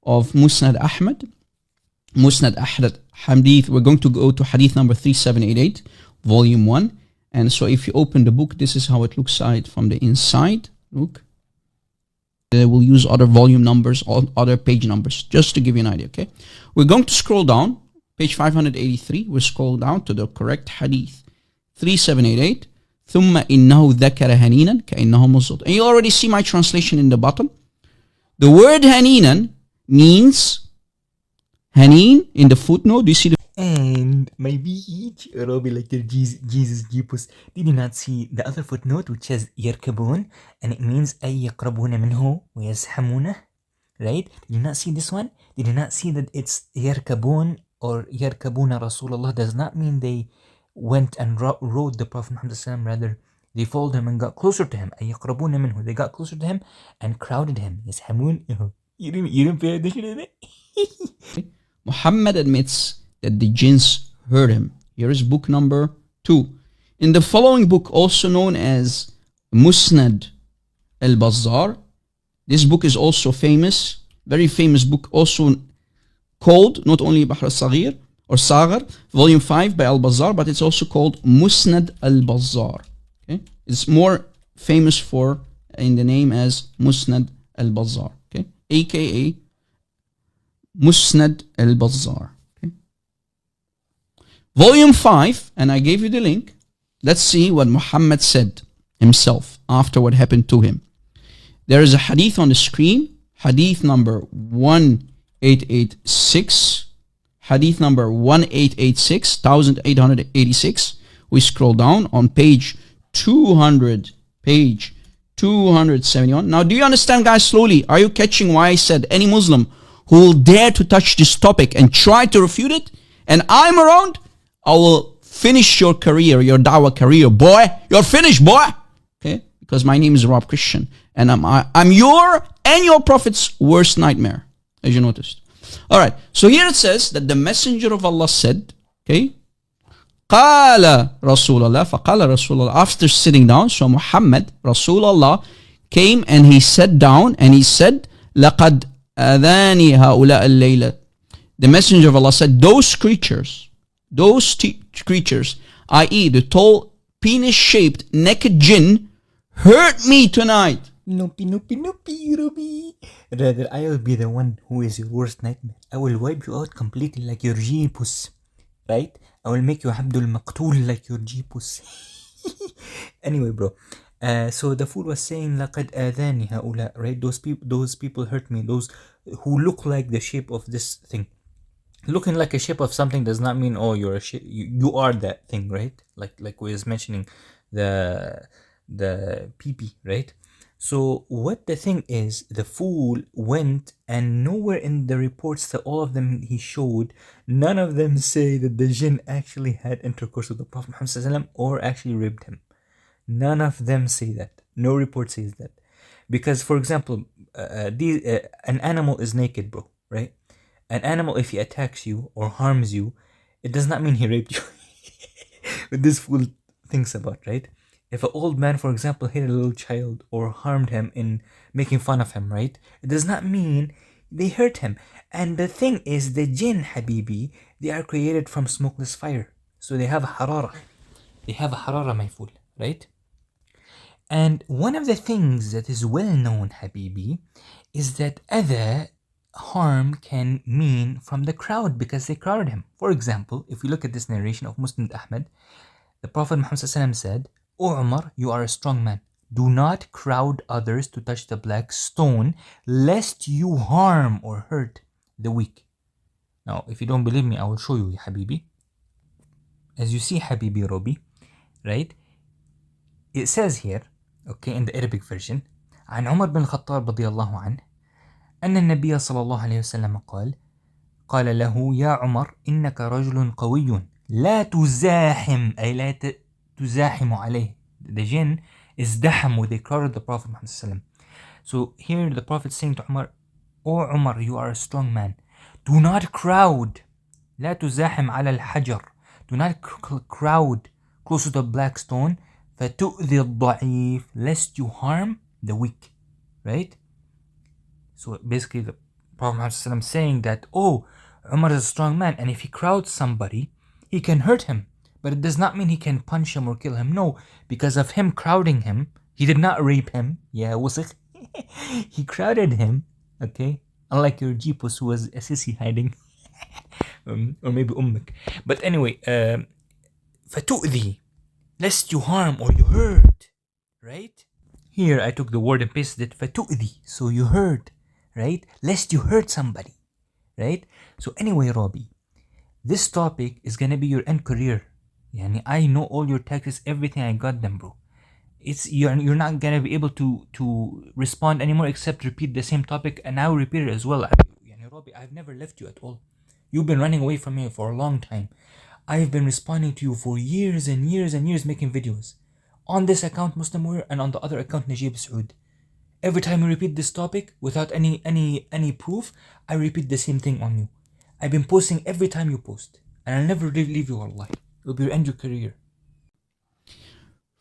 of Musnad Ahmad. Musnad Ahmad Hadith. We're going to go to Hadith number 3788, volume 1. And so if you open the book, this is how it looks like from the inside. Look. We'll use other volume numbers or other page numbers just to give you an idea, okay? We're going to scroll down, page 583. We'll scroll down to the correct Hadith. 3788. ثم إنه ذكر هنينا كأنه مصدود. And you already see my translation in the bottom. The word haninan means Haneen in the footnote. Do you see the And my beach, Robbie, like your Jesus Jeepus. Did you not see the other footnote which says يركبون, and it means أي يقربون منه ويزحمونه, right? Did you not see this one? Did you not see that it's يركبون or يركبون رسول الله does not mean they went and rode the Prophet Muhammad sallam, rather they followed him and got closer to him. أي يقربون منه, they got closer to him and crowded him. يزحمون. You didn't pay attention to that? Muhammad admits that the jinns heard him. Here is book number 2. In the following book, also known as Musnad al-Bazzar, this book is also famous, very famous book, also called not only Bahr al-Saghir or Saghar, volume 5 by al-Bazzar, but it's also called Musnad al-Bazzar. Okay? It's more famous for in the name as Musnad al-Bazzar, okay? AKA Musnad al-Bazzar. Volume 5, and I gave you the link. Let's see what Muhammad said himself after what happened to him. There is a hadith on the screen, hadith number 1886, hadith number 1886. We scroll down on page 271. Now, do you understand, guys, slowly? Are you catching why I said any Muslim who will dare to touch this topic and try to refute it, and I'm around, I will finish your career, your dawah career, boy. You're finished, boy. Okay? Because my name is Rob Christian. And I'm your and your prophet's worst nightmare, as you noticed. Alright, so here it says that the messenger of Allah said, okay, قال رسول الله فقال رسول الله, after sitting down, so Muhammad, Rasulullah, came and he sat down and he said, لقد أذاني هؤلاء الليلة. The messenger of Allah said, those creatures, i.e. the tall, penis-shaped, naked jinn, hurt me tonight. Nope, Robbie. Rather, I will be the one who is your worst nightmare. I will wipe you out completely like your Jeepus. Right? I will make you Abdul Maqtul like your Jeepus. Anyway, bro. So the fool was saying, لَقَدْ آذَانِ هَؤُلَاء, right? Those people hurt me. Those who look like the shape of this thing. Looking like a shape of something does not mean, oh, you're a shape. You are that thing, right? Like we was mentioning the pee-pee, right? So what the thing is, the fool went, and nowhere in the reports that all of them he showed, none of them say that the jinn actually had intercourse with the Prophet Muhammad or actually raped him. None of them say that. No report says that. Because, for example, an animal is naked, bro, right? An animal, if he attacks you or harms you, it does not mean he raped you. What this fool thinks about, right? If an old man, for example, hit a little child or harmed him in making fun of him, right? It does not mean they hurt him. And the thing is, the jinn, Habibi, they are created from smokeless fire. So they have a harara. They have a harara, my fool, right? And one of the things that is well known, Habibi, is that other harm can mean from the crowd because they crowded him. For example, if we look at this narration of Musnad Ahmad, the Prophet Muhammad said, O Umar, you are a strong man. Do not crowd others to touch the black stone, lest you harm or hurt the weak. Now, if you don't believe me, I will show you, Habibi. As you see, Habibi Robi, right? It says here, okay, in the Arabic version, عن عمر بن الخطاب رضي الله عنه أن النبي صلى الله عليه وسلم قال له يا عمر إنك رجل قوي لا تزاحم أي لا تزاحم عليه. The jinn is dahamu, they crowded the Prophet Muhammad. So here the Prophet is saying to Umar, O Umar, you are a strong man. Do not crowd. لا تزاحم على الحجر. Do not crowd close to the black stone. فَتُؤْذِي الضَّعِيفِ, lest you harm the weak. Right? So basically Prophet Muhammad saying that, oh, Umar is a strong man, and if he crowds somebody, he can hurt him. But it does not mean he can punch him or kill him. No, because of him crowding him, he did not rape him. Yeah, wasik. He crowded him, okay? Unlike your Jeepus who was a sissy hiding. Or maybe ummak. But anyway, فَتُؤْذِي, lest you harm or you hurt, right? Here I took the word and pasted it, فَتُؤْذِي, so you hurt, right? Lest you hurt somebody, right? So anyway, Robbie, this topic is gonna be your end career. Yani, I know all your tactics, everything, I got them, bro. You're not gonna be able to respond anymore except repeat the same topic, and I will repeat it as well. Yani, Robbie, I've never left you at all. You've been running away from me for a long time. I've been responding to you for years and years and years, making videos on this account, Muslim Warrior, and on the other account, Najib Saud. Every time you repeat this topic without any proof, I repeat the same thing on you. I've been posting every time you post, and I'll never leave you, Allah. It'll be your end your career.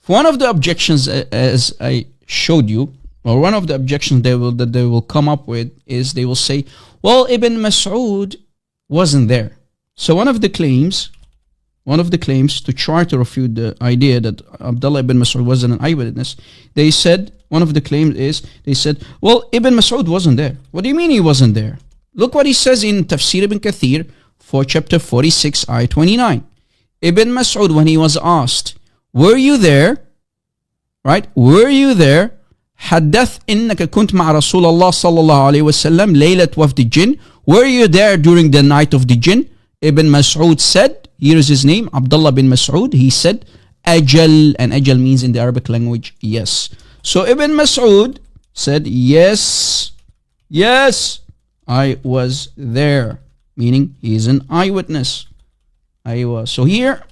One of the objections, as I showed you, or one of the objections that they will come up with is they will say, well, Ibn Mas'ud wasn't there. So one of the claims to try to refute the idea that Abdullah ibn Mas'ud wasn't an eyewitness, they said, one of the claims is, they said, well, Ibn Mas'ud wasn't there. What do you mean he wasn't there? Look what he says in Tafsir ibn Kathir for chapter 46, ayah 29. Ibn Mas'ud, when he was asked, were you there? Right? Were you there? حدث إنك كنت مع رسول الله صلى الله عليه وسلم ليلة وفد الجن. Were you there during the night of the jinn? Ibn Mas'ud said, here is his name, Abdullah bin Mas'ud, he said, Ajal, and Ajal means in the Arabic language, yes. So Ibn Mas'ud said, yes, I was there, meaning he is an eyewitness. So here,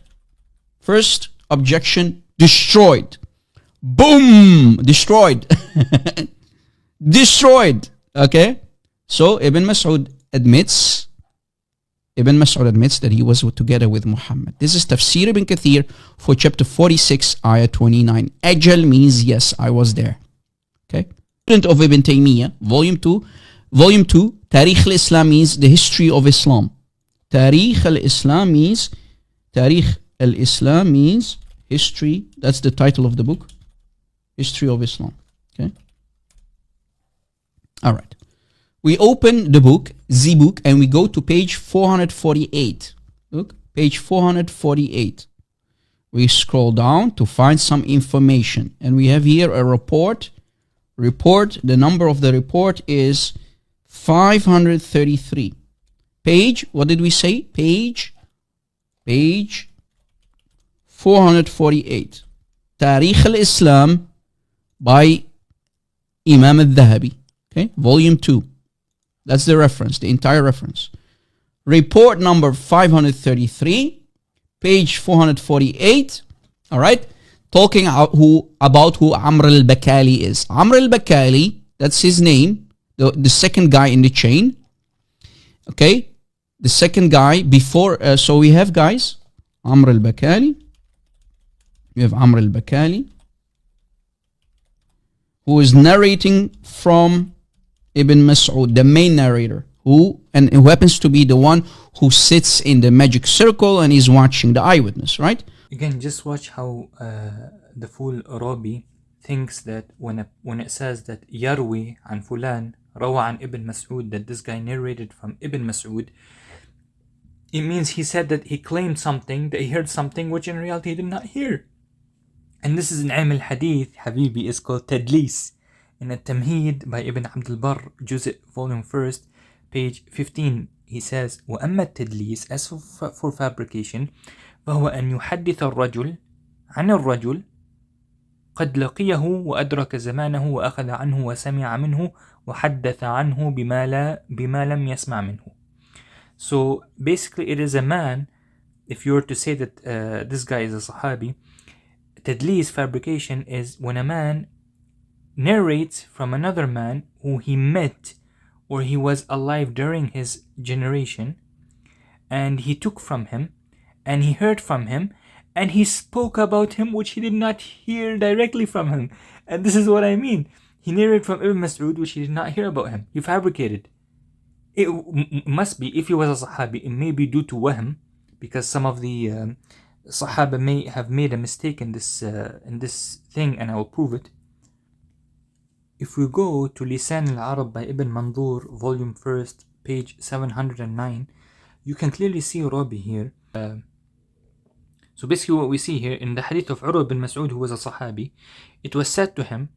first objection, destroyed. Boom! Destroyed. Destroyed. Okay? So Ibn Mas'ud admits that he was together with Muhammad. This is Tafsir ibn Kathir for chapter 46, ayah 29. Ajal means yes, I was there. Okay? Student of Ibn Taymiyyah, volume 2, Tarikh al-Islam means the history of Islam. Tarikh al-Islam means history. That's the title of the book. History of Islam. Okay? All right. We open the book, Z-book, and we go to page 448. Look, page 448. We scroll down to find some information. And we have here a report. The number of the report is 533. Page, what did we say? Page 448. Tarikh al-Islam by Imam al-Dhahabi. Okay, volume 2. That's the reference, the entire reference. Report number 533, page 448. All right, talking about who Amr al-Bakali is. Amr al-Bakali, that's his name, the second guy in the chain. Okay, the second guy before. So we have guys, Amr al-Bakali. We have Amr al-Bakali, who is narrating from Ibn Mas'ud, the main narrator, who happens to be the one who sits in the magic circle and is watching the eyewitness, right? Again, just watch how the fool Rabi thinks that when it says that Yarwi an Fulan, Rawa an Ibn Mas'ud, that this guy narrated from Ibn Mas'ud, it means he said that he claimed something, that he heard something which in reality he did not hear. And this is in Ilm al-Hadith, Habibi, is called Tadlis. In At-Tamheed by Ibn Abd al-Barr, Juz' volume 1st, page 15, he says, وَأَمَّا التَّدْلِيسِ, as for fabrication, فهو أن يحدث الرجل عن الرجل قد لقيه وأدرك زمانه وأخذ عنه وسمع منه وحدث عنه بما لم يسمع منه. So basically it is a man, if you were to say that this guy is a Sahabi, Tadlis, fabrication, is when a man narrates from another man who he met or he was alive during his generation, and he took from him and he heard from him and he spoke about him which he did not hear directly from him. And this is what I mean. He narrated from Ibn Mas'ud which he did not hear about him. He fabricated. It must be, if he was a Sahabi, it may be due to wahm, because some of the Sahaba may have made a mistake in this thing, and I will prove it. If we go to Lisan al-Arab by Ibn Mandur, volume 1st, page 709, you can clearly see Rabi here. So basically what we see here in the hadith of Urwa bin Mas'ud, who was a Sahabi, it was said to him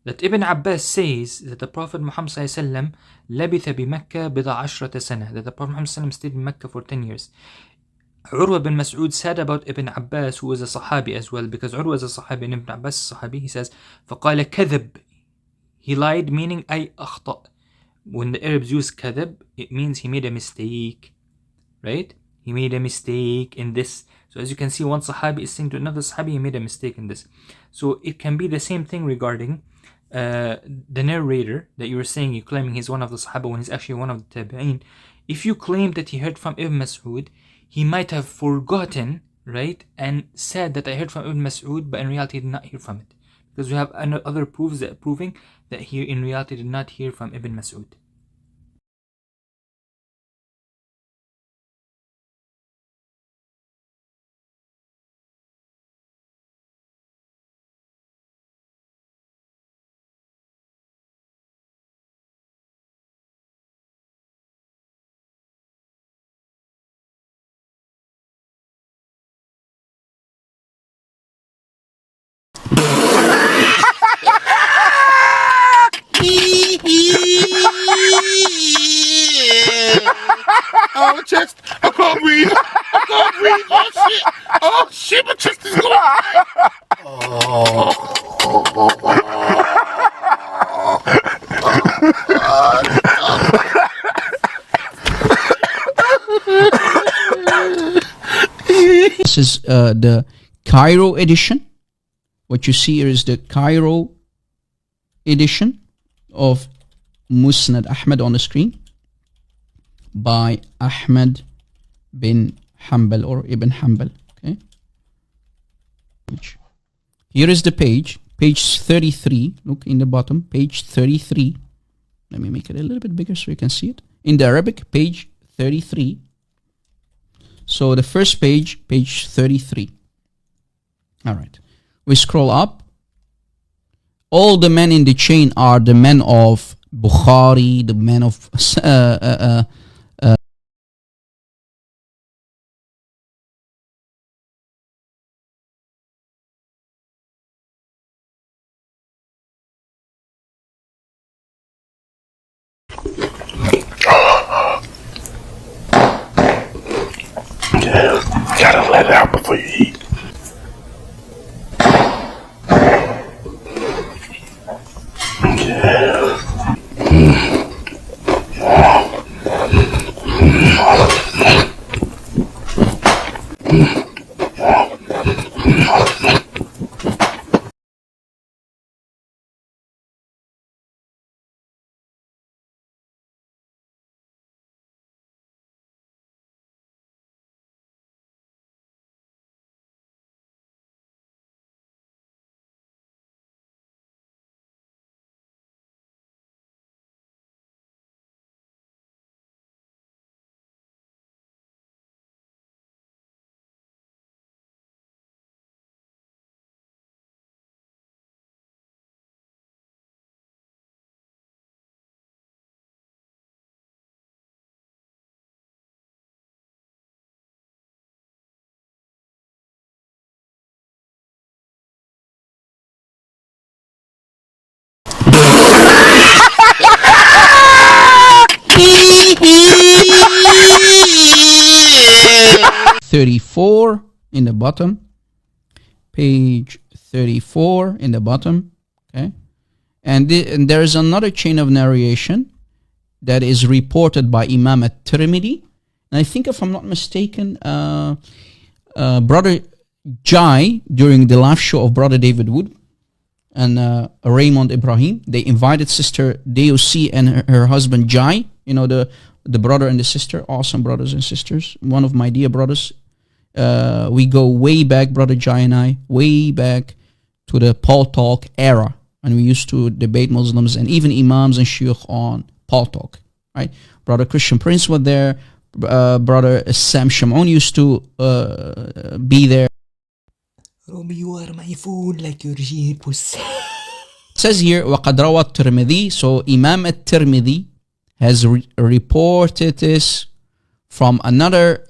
that Ibn Abbas says that the Prophet Muhammad ﷺ لبث بمكة بضع عشرة سنة, that the Prophet Muhammad ﷺ stayed in Mecca for 10 years. Urwa bin Mas'ud said about Ibn Abbas, who was a Sahabi as well, because Urwa is a Sahabi and Ibn Abbas is a Sahabi, he says, فقال كذب, he lied, meaning أي أخطأ. When the Arabs use كذب, it means he made a mistake, right? He made a mistake in this. So as you can see, one Sahabi is saying to another Sahabi, he made a mistake in this. So it can be the same thing regarding the narrator that you were saying, you're claiming he's one of the Sahaba when he's actually one of the Tabi'een. If you claim that he heard from Ibn Mas'ud, he might have forgotten, right, and said that I heard from Ibn Mas'ud, but in reality he did not hear from it. Because we have other proofs that proving that he in reality did not hear from Ibn Mas'ud. Oh, chest. I can't breathe. I can't breathe. Oh, shit. Oh, shit. My chest is going. This is the Cairo edition. What you see here is the Cairo edition of Musnad Ahmad on the screen by Ahmad bin Hanbal or Ibn Hanbal. Okay. Here is the page 33. Look in the bottom, page 33. Let me make it a little bit bigger so you can see it. In the Arabic, page 33. So the first page, page 33. All right. We scroll up. All the men in the chain are the men of Bukhari, the men of Gotta let it out before you eat. .34 in the bottom, page 34 in the bottom. Okay, and there is another chain of narration that is reported by Imam at-Tirmidhi, and I think, if I'm not mistaken, Brother Jai, during the live show of Brother David Wood and Raymond Ibrahim, they invited Sister DOC and her husband Jai, you know, the brother and the sister, awesome brothers and sisters, one of my dear brothers. We go way back, Brother Jai and I, way back to the Paul Talk era, and we used to debate Muslims and even Imams and Shuyukh on Paul Talk. right? Brother Christian Prince was there. Brother Sam Shamoun used to be there. Robbie, you are my fool like your jeepus. It says here وقد روى الترمذي. So Imam al-Tirmidhi has reported this from another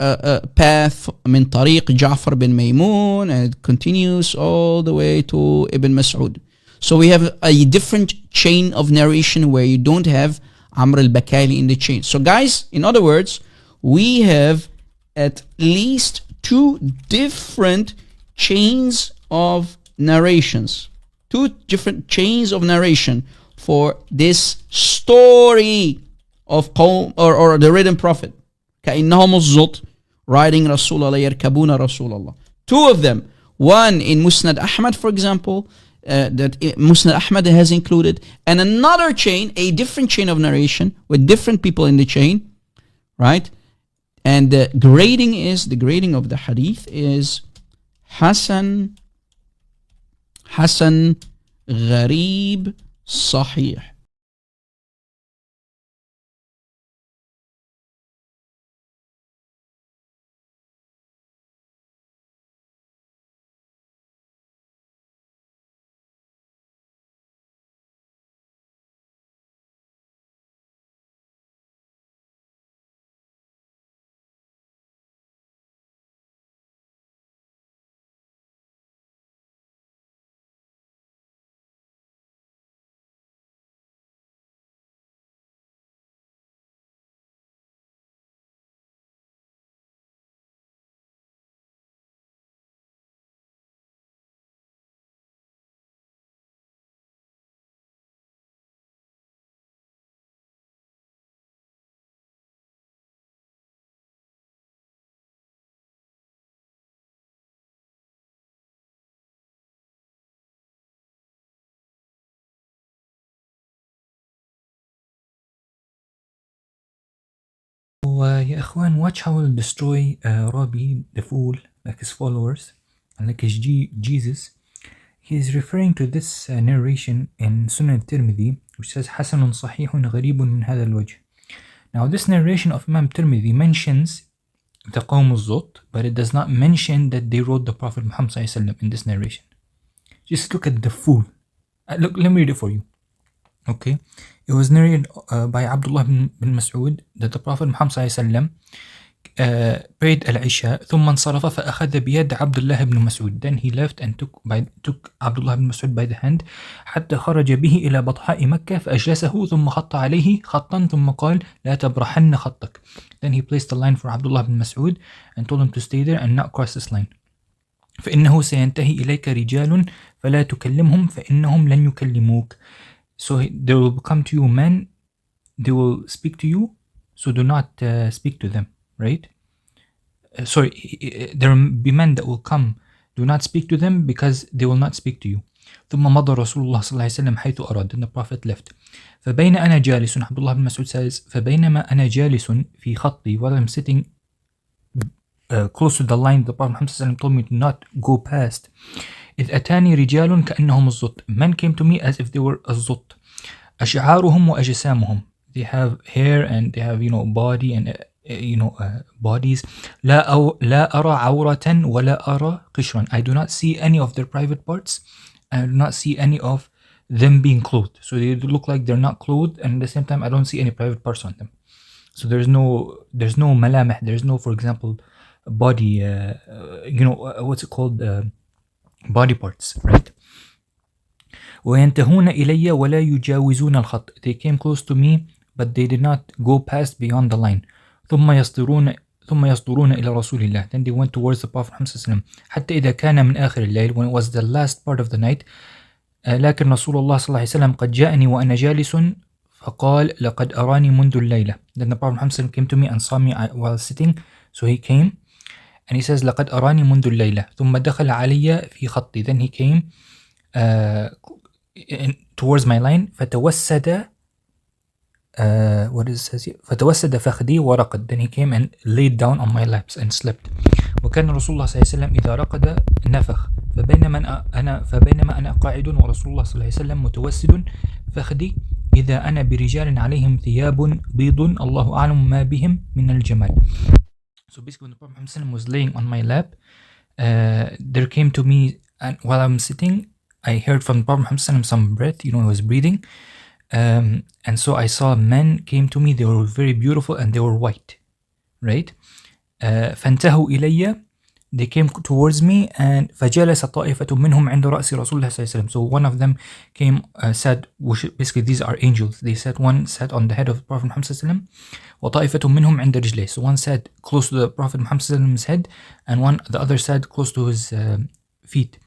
path من طريق جعفر بن ميمون, and it continues all the way to Ibn Mas'ud. So we have a different chain of narration where you don't have Amr al-Bakali in the chain. So guys, in other words, we have at least 2 different chains of narrations. 2 different chains of narration for this story of Qawm or the written prophet. كأنهم الزط riding رسول الله يركبون رسول الله. 2 of them. One in Musnad Ahmad, for example, that Musnad Ahmad has included, and another chain, a different chain of narration with different people in the chain, right? And the grading of the hadith is Hasan, Gharib, Sahih. يا إخوان, watch how we'll destroy Robbie the fool, like his followers, and like his Jesus. He is referring to this narration in Sunan Tirmidhi, which says حسن صحيح غريب من هذا الوجه. Now this narration of Imam Tirmidhi mentions the Qawm al-Zut, but it does not mention that they wrote the Prophet Muhammad ﷺ in this narration. Just look at the fool. Look, let me read it for you. Okay, it was narrated by Abdullah bin Mas'ud that the Prophet Muhammad ﷺ prayed al-Isha ثم انصرف فأخذ بيد عبد الله بن مسعود. Then he left and took Abdullah bin Mas'ud by the hand حتى خرج به إلى بطحاء مكة فأجلسه ثم خط عليه خطا ثم قال لا تبرحن خطك. Then he placed the line for Abdullah bin Mas'ud and told him to stay there and not cross this line. فإنه سينتهي إليك رجال فلا تكلمهم فإنهم لن يكلموك. So there will come to you men, they will speak to you, so do not speak to them, right? There will be men that will come, do not speak to them because they will not speak to you. ثم مضى رسول الله صلى الله عليه وسلم حيث أراد. Then the Prophet left. فبين أنا جالس, Abdullah bin Mas'ud says, فبينما أنا جالس في خطي, while I'm sitting close to the line the Prophet Muhammad told me to not go past. إذ أتاني رجال كأنهم الزط. Men came to me as if they were الزط. أشعارهم وأجسامهم. They have hair and they have, body and, bodies. لا أرى عورة ولا أرى قشرا. I do not see any of their private parts. I do not see any of them being clothed. So they look like they're not clothed, and at the same time I don't see any private parts on them. So there's no malamih. There's no, for example, body, what's it called? Body parts, right? وينتهون إلي ولا يجاوزون الخط. They came close to me, but they did not go past beyond the line. ثم يصدرون إلى رسول الله. Then they went towards the Prophet Muhammad حتى إذا كان من آخر الليل, when it was the last part of the night. لكن رسول الله صلى الله عليه وسلم قد جاءني وأنا جالس فقال لقد أراني منذ الليلة. Then the Prophet Muhammad came to me and saw me while sitting, so he came and he says لقد أراني منذ الليلة. ثم دخل علي في خطي. Then he came towards my line. فتوسد what does it says here? فتوسد فخذي ورقد. Then he came and laid down on my laps and slept. وكان رسول الله صلى الله عليه وسلم إذا رقد نفخ. فبينما أنا قاعد ورسول الله صلى الله عليه وسلم متوسد فخذي إذا أنا برجال عليهم ثياب بيض الله أعلم ما بهم من الجمال. So basically when the Prophet Muhammad was laying on my lap, there came to me, and while I'm sitting, I heard from the Prophet Muhammad some breath, he was breathing. And so I saw men came to me, they were very beautiful and they were white, right? فانتهوا إلي, they came towards me, and فجلس طائفة منهم عند رأس رسول الله صلى الله عليه وسلم. So one of them came, said, basically these are angels. They said one sat on the head of the Prophet Muhammad صلى الله عليه وسلم, وطائفة منهم عند رجليه. So one sat close to the Prophet Muhammad صلى الله عليه وسلم's head, and the other sat close to his feet.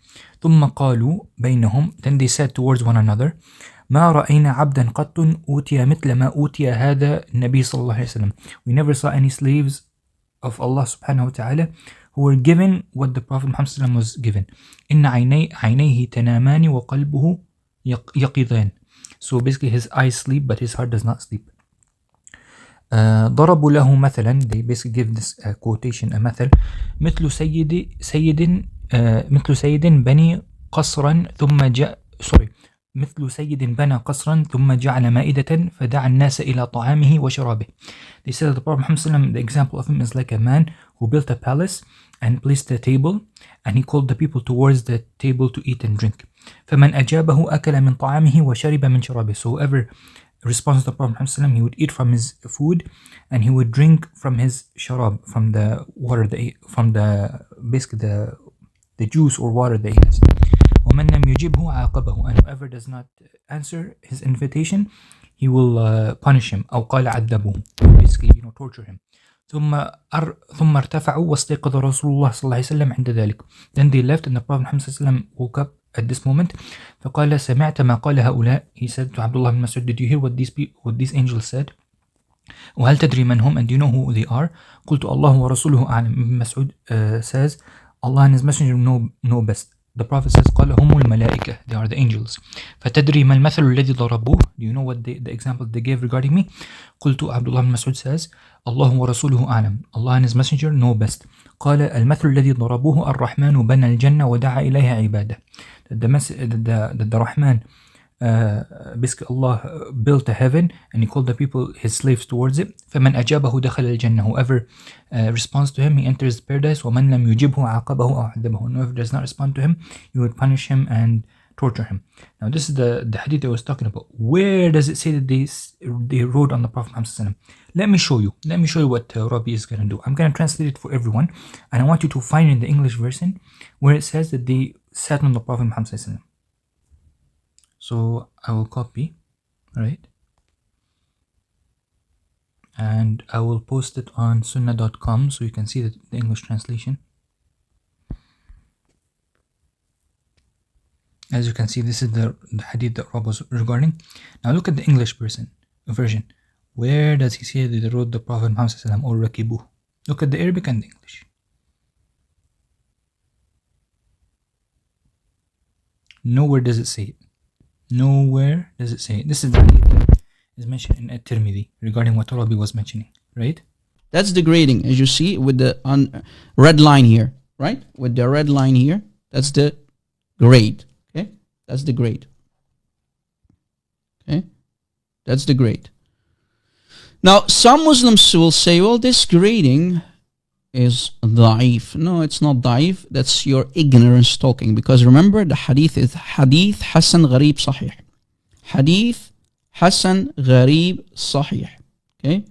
ثم قالوا بينهم, then they said towards one another, ما رأينا عبدا قط أوتي مثل ما أوتي هذا النبي صلى الله عليه وسلم. We never saw any slaves of Allah subhanahu wa ta'ala who were given what the Prophet Muhammad was given. إن عينيه تنامان وقلبه يقظان. So basically his eyes sleep but his heart does not sleep. ضربوا له مثلا, they basically give this quotation, a مثل, مثل سيد بني قصرا مثل سيد بنى قصرا ثم جعل مائدة فدعا الناس إلى طعامه وشرابه. They said that the Prophet Muhammad, the example of him is like a man who built a palace and placed a table, and he called the people towards the table to eat and drink. فمن أجابه أكل من طعامه وشرب من شرابه. So whoever responds to the Prophet Muhammad, he would eat from his food and he would drink from his sharab, from the water, from basically the juice or water that he has. ومن لم يجبه عاقبه, and whoever does not answer his invitation, he will punish him. أو قال عذبه, basically torture him. ثم ارتفعوا واستيقظ رسول الله صلى الله عليه وسلم عند ذلك. Then they left, and the Prophet Muhammad صلى الله عليه وسلم woke up at this moment. فقال سمعت ما قال هؤلاء. He said to Abdullah bin Mas'ud, did you hear what these angels said? وهل تدري من هم, and do you know who they are? قلت الله ورسوله أعلم. Ibn Mas'ud says, Allah and his messenger know best. The Prophet says, قال هم الملائكة, they are the angels. فتدري ما المثل الذي ضربوه? Do you know what the example they gave regarding me? قلت, Abdullah bin Mas'ud says, الله ورسوله أعلم. Allah and his messenger know best. قال المثل الذي ضربوه الرحمن بنى الجنة ودعا إليها عباده. That the Rahman, basically Allah built a heaven and he called the people his slaves towards it. فمن أجابه دخل الجنة. Whoever responds to him, he enters paradise. ومن لم يجبه عاقبه أو عذبه. And whoever does not respond to him, you would punish him and torture him. Now this is the hadith I was talking about. Where does it say that they rode on the Prophet Muhammad? Let me show you what Rabbi is going to do. I'm going to translate it for everyone, and I want you to find in the English version where it says that they sat on the Prophet Muhammad. So I will copy, right? And I will post it on sunnah.com so you can see the English translation. As you can see, this is the hadith that Rob was regarding. Now look at the English version. Where does he say that they rode the Prophet Muhammad or rakibuh? Look at the Arabic and the English. Nowhere does it say it. Nowhere does it say it. This is the hadith that is mentioned in At-Tirmidhi regarding what Rabbi was mentioning, right? That's the grading, as you see with the red line here, right? With the red line here, that's the grade. Okay, that's the grade. Okay, that's the grade. Now, some Muslims will say, well, this grading is da'if. No, it's not da'if. That's your ignorance talking. Because remember, the hadith is hadith Hasan Gharib Sahih. Hadith Hasan Gharib Sahih. Okay?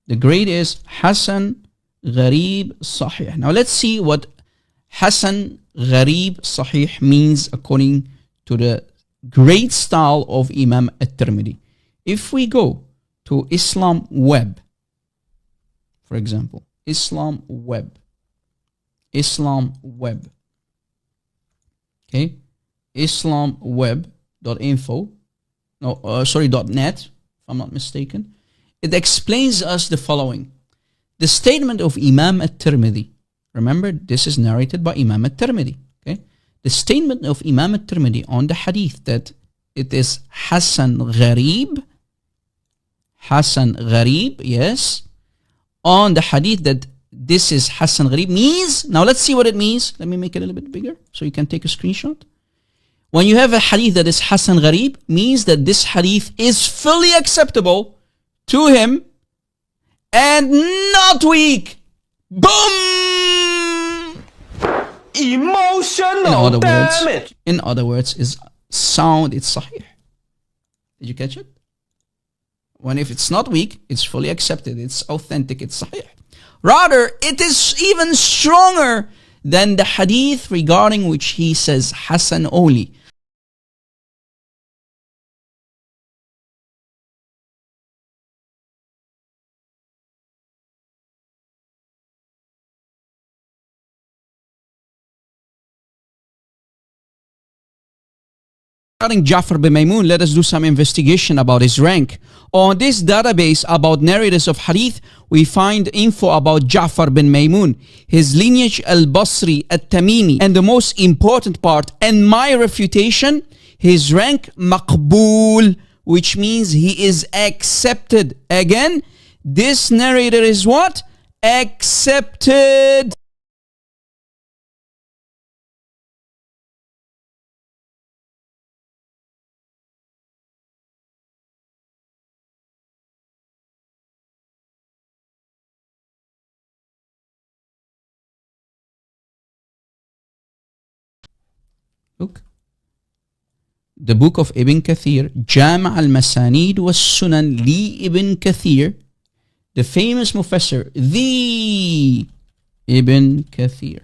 The grade is Hasan Gharib Sahih. Now, let's see what Hasan Gharib Sahih means according to the great style of Imam At-Tirmidhi. If we go to Islam Web, for example, Islam Web. Okay, islamweb.info. .net, if I'm not mistaken. It explains us the following. The statement of Imam At-Tirmidhi. Remember, this is narrated by Imam At-Tirmidhi. Okay, the statement of Imam At-Tirmidhi on the hadith that it is Hasan Gharib, yes, on the hadith that this is Hasan Gharib means, now let's see what it means. Let me make it a little bit bigger so you can take a screenshot. When you have a hadith that is Hasan Gharib, means that this hadith is fully acceptable to him and not weak. Boom! Emotional damage. In other words, is sound, it's sahih. Did you catch it? When if it's not weak, it's fully accepted, it's authentic, it's sahih. Rather, it is even stronger than the hadith regarding which he says Hasan only. Regarding Ja'far bin Maymun, let us do some investigation about his rank. On this database about narrators of hadith, we find info about Ja'far bin Maymun, his lineage al-Basri, al-Tamimi, and the most important part, and my refutation, his rank maqbool, which means he is accepted. Again, this narrator is what? Accepted. Look. The book of Ibn Kathir, Jama' al-Masanid was Sunan li Ibn Kathir, the famous Mufassir, the Ibn Kathir,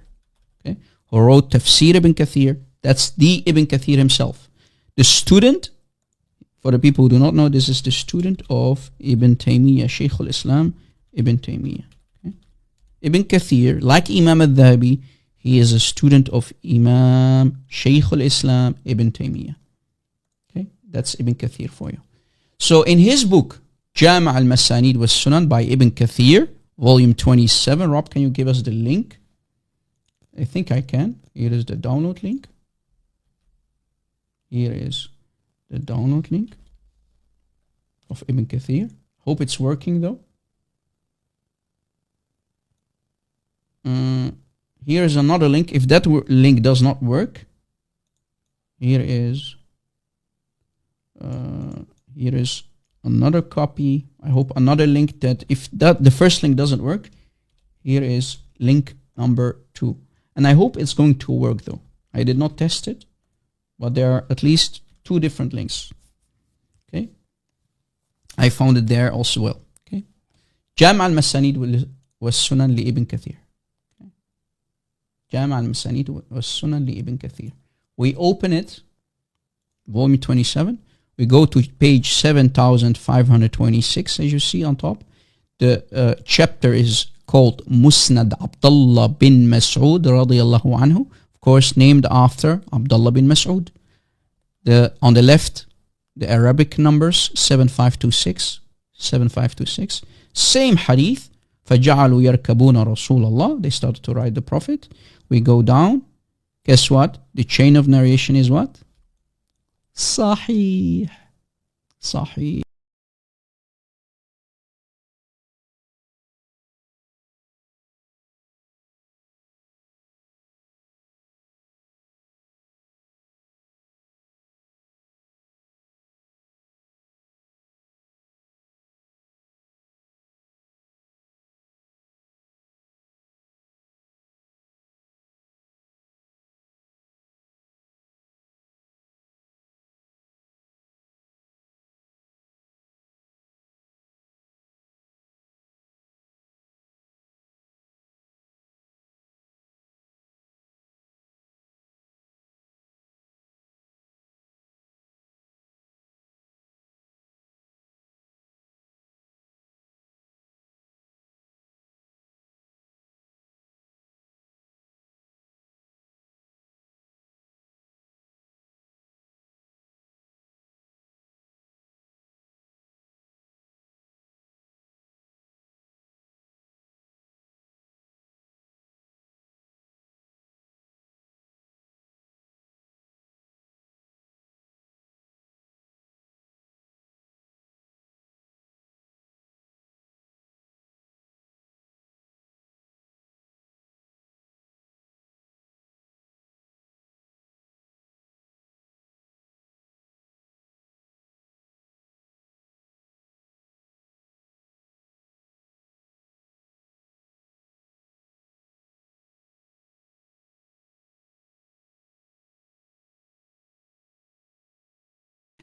okay, who wrote Tafsir Ibn Kathir. That's the Ibn Kathir himself. The student, for the people who do not know, this is the student of Ibn Taymiyyah, Shaykh al-Islam, Ibn Taymiyyah. Okay? Ibn Kathir, like Imam al-Dhahabi, he is a student of Imam Shaykh al-Islam, Ibn Taymiyyah. Okay, that's Ibn Kathir for you. So in his book, Jama' al-Masanid was Sunan by Ibn Kathir, volume 27. Rob, can you give us the link? I think I can. Here is the download link. Here is the download link of Ibn Kathir. Hope it's working though. Here is another link. If that link does not work, here is another copy. I hope another link that if that the first link doesn't work, here is link number 2. And I hope it's going to work though. I did not test it, but there are at least 2 different links. Okay. I found it there also well. Okay. Jam' al-Masanid was Sunan li Ibn Kathir. Jam' al-Masanid was Sunan li Ibn Kathir. We open it, volume 27. We go to page 7526, as you see on top. The chapter is called Musnad Abdullah bin Mas'ud radiyallahu anhu. Of course, named after Abdullah bin Mas'ud. On the left, the Arabic numbers, 7526, 7526. Same hadith. فَجَعَلُوا يَرْكَبُونَ رَسُولَ اللَّهِ. They started to ride the Prophet. We go down. Guess what? The chain of narration is what? Sahih. Sahih.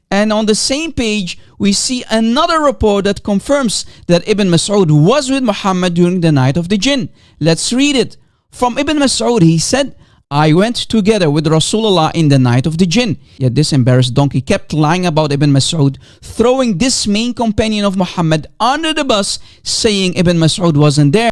And on the same page, we see another report that confirms that Ibn Mas'ud was with Muhammad during the night of the jinn. Let's read it. From Ibn Mas'ud, he said, I went together with Rasulullah in the night of the jinn. Yet this embarrassed donkey kept lying about Ibn Mas'ud, throwing this main companion of Muhammad under the bus, saying Ibn Mas'ud wasn't there.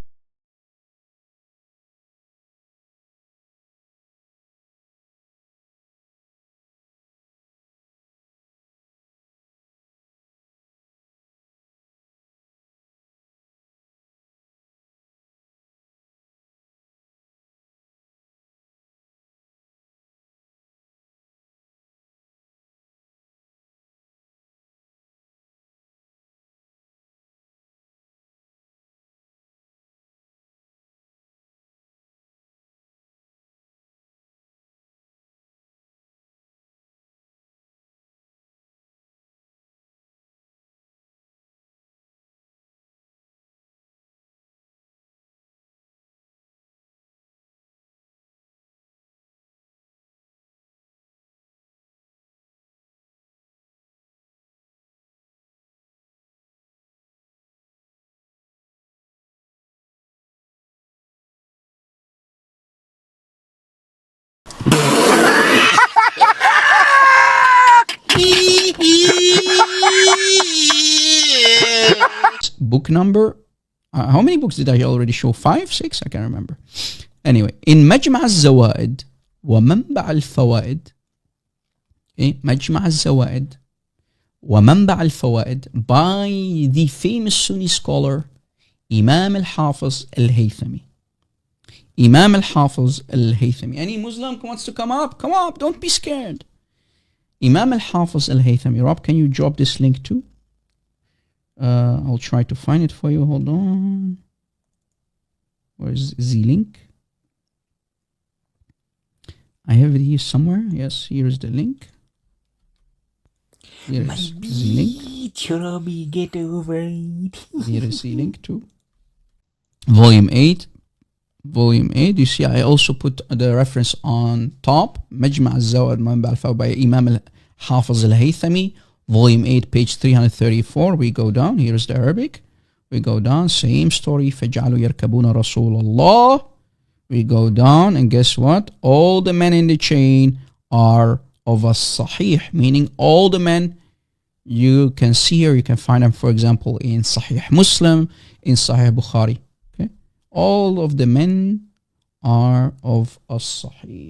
Book number, how many books did I already show? 5, 6? I can't remember. Anyway, in مجمع الزوائد ومنبع الفوائد, okay, مجمع الزوائد ومنبع الفوائد by the famous Sunni scholar Imam al-Hafiz al-Haythami. Imam al-Hafiz al-Haythami. Any Muslim who wants to come up, don't be scared. Imam al-Hafiz al-Haythami. Rob, can you drop this link too? I'll try to find it for you. Hold on. Where's the link? I have it here somewhere. Yes, here's the link. Here's the link. Robbie, get over it. Here is the link too. Volume 8. Volume 8. You see, I also put the reference on top. مجمع الزوائد منبع الفوائد by Imam al-Hafiz al-Haythami. Volume 8, page 334. We go down. Here's the Arabic. We go down. Same story. فَجَعَلُوا يَرْكَبُونَ رَسُولَ اللَّهِ. We go down, and guess what? All the men in the chain are of a sahih, meaning all the men you can see here, you can find them, for example, in Sahih Muslim, in Sahih Bukhari. Okay, all of the men are of a sahih.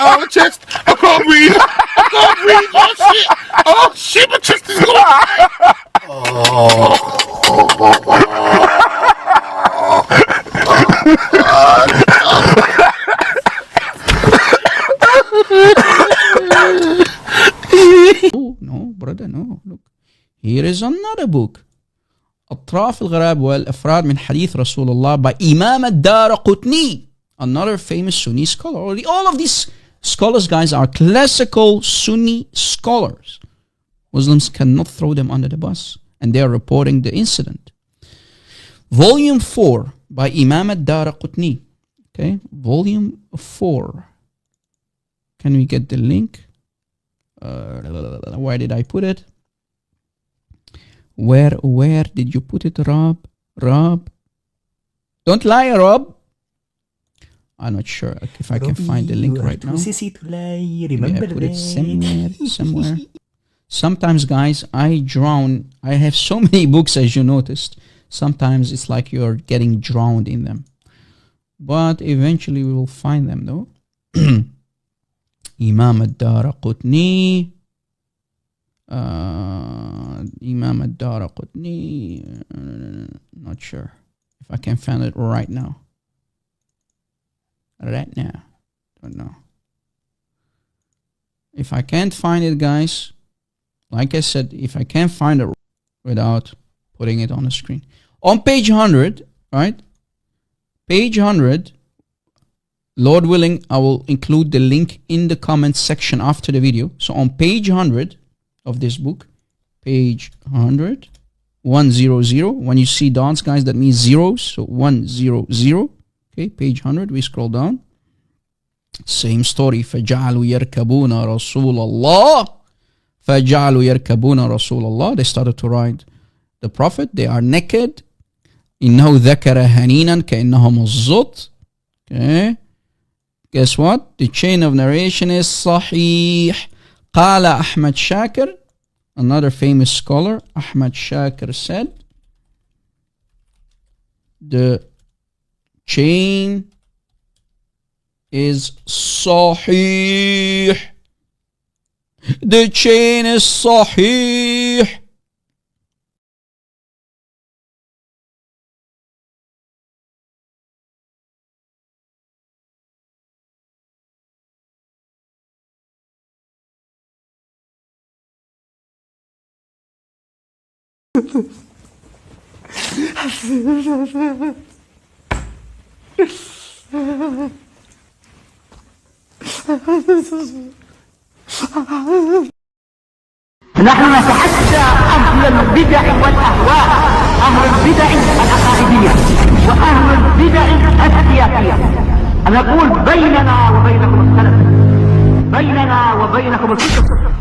Oh, my chest. I can't breathe. I can't breathe. Oh, shit. Oh, shit. My chest is going. Oh, no, brother, no. Look. Here is another book. أطراف الغراب والأفراد من حديث رسول الله by Imam al-Daraqutni, another famous Sunni scholar. All of these scholars, guys, are classical Sunni scholars. Muslims cannot throw them under the bus, and they are reporting the incident. Volume 4 by Imam al-Daraqutni. Okay, Volume 4. Can we get the link? Where did I put it? Where did you put it, Rob? Rob? Don't lie, Rob. I'm not sure if I can find the link right now. Remember I put it somewhere. Sometimes, guys, I have so many books, as you noticed. Sometimes it's like you're getting drowned in them. But eventually we will find them, though. Imam al-Daraqutni. Imam al-Daraqutni. Not sure if I can find it right now. Don't know. If I can't find it, guys, like I said, if I can't find it without putting it on the screen. On page 100, right? Page 100, Lord willing, I will include the link in the comments section after the video. So on page 100 of this book, page 100, 100, when you see dots, guys, that means zeros. So 100. Okay, page 100, we scroll down. Same story. فَجَعَلُوا يَرْكَبُونَ رَسُولَ اللَّهِ فَجَعَلُوا يَرْكَبُونَ رَسُولَ اللَّهِ. They started to ride the Prophet. They are naked. إِنَّهُ ذَكَرَ هَنِينًا كَإِنَّهُمُ الزُّطْ. Okay. Guess what? The chain of narration is صحيح. قال أحمد شاكر, another famous scholar, Ahmad Shakir, said, the chain is صحيح. The chain is صحيح. نحن نتحدى أهل البدع والأهواء، أهل البدع العقائدية وأهل البدع السياسية. نقول بيننا وبينكم السلف، بيننا وبينكم الفكر.